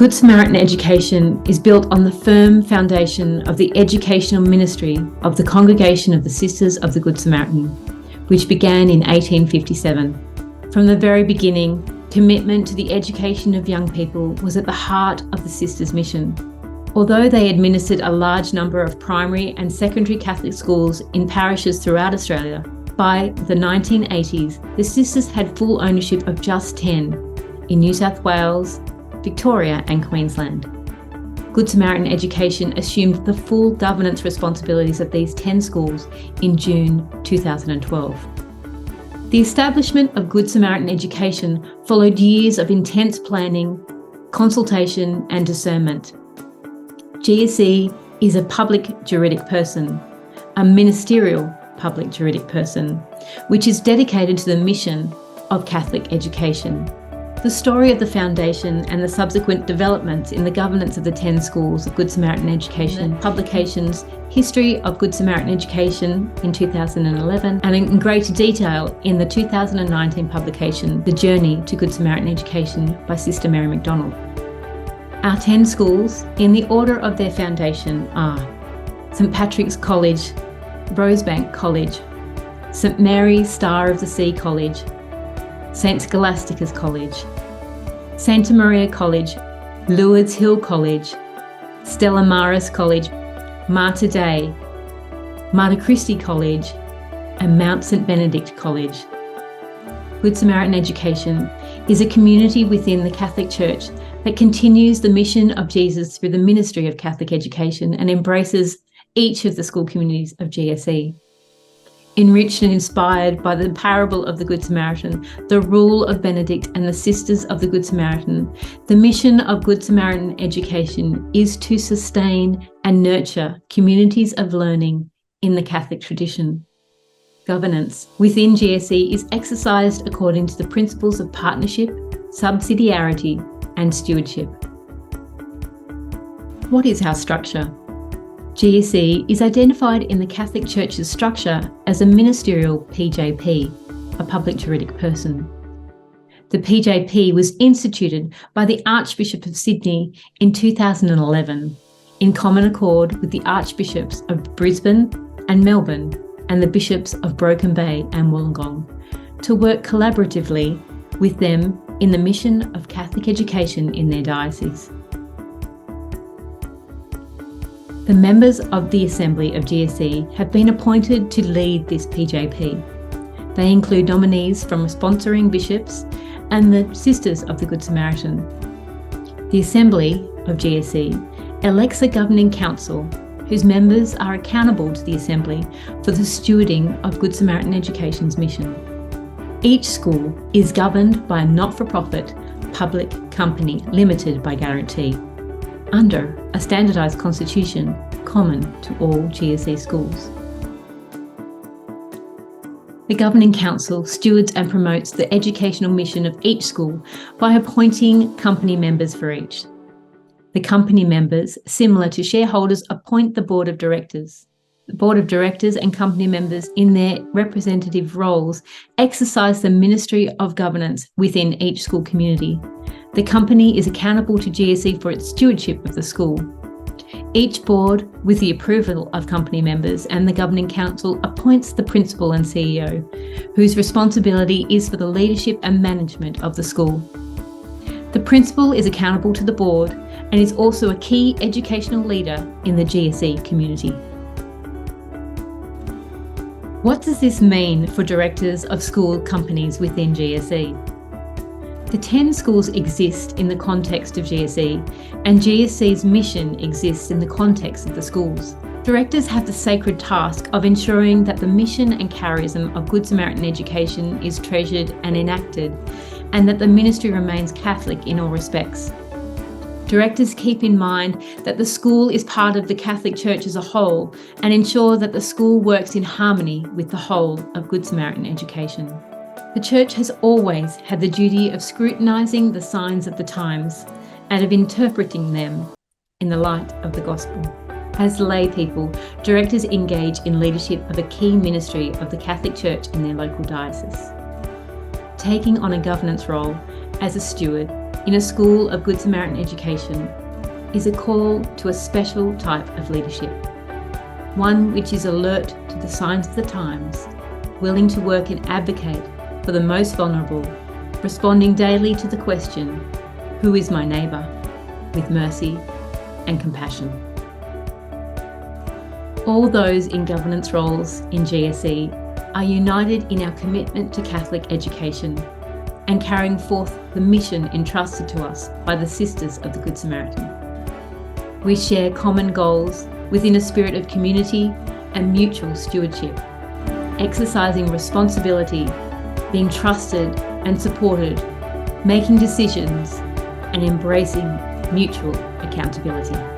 Good Samaritan Education is built on the firm foundation of the educational ministry of the Congregation of the Sisters of the Good Samaritan, which began in 1857. From the very beginning, commitment to the education of young people was at the heart of the Sisters' mission. Although they administered a large number of primary and secondary Catholic schools in parishes throughout Australia, by the 1980s, the Sisters had full ownership of just 10 in New South Wales, Victoria and Queensland. Good Samaritan Education assumed the full governance responsibilities of these 10 schools in June 2012. The establishment of Good Samaritan Education followed years of intense planning, consultation and discernment. GSE is a public juridic person, a ministerial public juridic person, which is dedicated to the mission of Catholic education. The story of the foundation and the subsequent developments in the governance of the 10 schools of Good Samaritan Education, publications, History of Good Samaritan Education in 2011, and in greater detail in the 2019 publication, The Journey to Good Samaritan Education by Sister Mary MacDonald. Our 10 schools, in the order of their foundation, are St Patrick's College, Rosebank College, St Mary Star of the Sea College, St Scholastica's College, Santa Maria College, Lourdes Hill College, Stella Maris College, Mater Dei, Mater Christi College, and Mount St Benedict College. Good Samaritan Education is a community within the Catholic Church that continues the mission of Jesus through the ministry of Catholic education and embraces each of the school communities of GSE. Enriched and inspired by the parable of the Good Samaritan, the rule of Benedict and the Sisters of the Good Samaritan, the mission of Good Samaritan Education is to sustain and nurture communities of learning in the Catholic tradition. Governance within GSE is exercised according to the principles of partnership, subsidiarity, and stewardship. What is our structure? GSE is identified in the Catholic Church's structure as a ministerial PJP, a public juridic person. The PJP was instituted by the Archbishop of Sydney in 2011, in common accord with the Archbishops of Brisbane and Melbourne and the Bishops of Broken Bay and Wollongong, to work collaboratively with them in the mission of Catholic education in their diocese. The members of the Assembly of GSE have been appointed to lead this PJP. They include nominees from sponsoring bishops and the Sisters of the Good Samaritan. The Assembly of GSE elects a governing council whose members are accountable to the Assembly for the stewarding of Good Samaritan Education's mission. Each school is governed by a not-for-profit public company limited by guarantee, under a standardised constitution common to all GSE schools. The Governing Council stewards and promotes the educational mission of each school by appointing company members for each. The company members, similar to shareholders, appoint the Board of Directors. The Board of Directors and company members in their representative roles exercise the ministry of governance within each school community. The company is accountable to GSE for its stewardship of the school. Each board, with the approval of company members and the Governing Council, appoints the principal and CEO, whose responsibility is for the leadership and management of the school. The principal is accountable to the board and is also a key educational leader in the GSE community. What does this mean for directors of school companies within GSE? The 10 schools exist in the context of GSE, and GSE's mission exists in the context of the schools. Directors have the sacred task of ensuring that the mission and charism of Good Samaritan Education is treasured and enacted, and that the ministry remains Catholic in all respects. Directors keep in mind that the school is part of the Catholic Church as a whole and ensure that the school works in harmony with the whole of Good Samaritan Education. The Church has always had the duty of scrutinising the signs of the times and of interpreting them in the light of the Gospel. As lay people, directors engage in leadership of a key ministry of the Catholic Church in their local diocese. Taking on a governance role as a steward, in a school of Good Samaritan Education is a call to a special type of leadership, one which is alert to the signs of the times, willing to work and advocate for the most vulnerable, responding daily to the question, who is my neighbour, with mercy and compassion. All those in governance roles in GSE are united in our commitment to Catholic education and carrying forth the mission entrusted to us by the Sisters of the Good Samaritan. We share common goals within a spirit of community and mutual stewardship, exercising responsibility, being trusted and supported, making decisions, and embracing mutual accountability.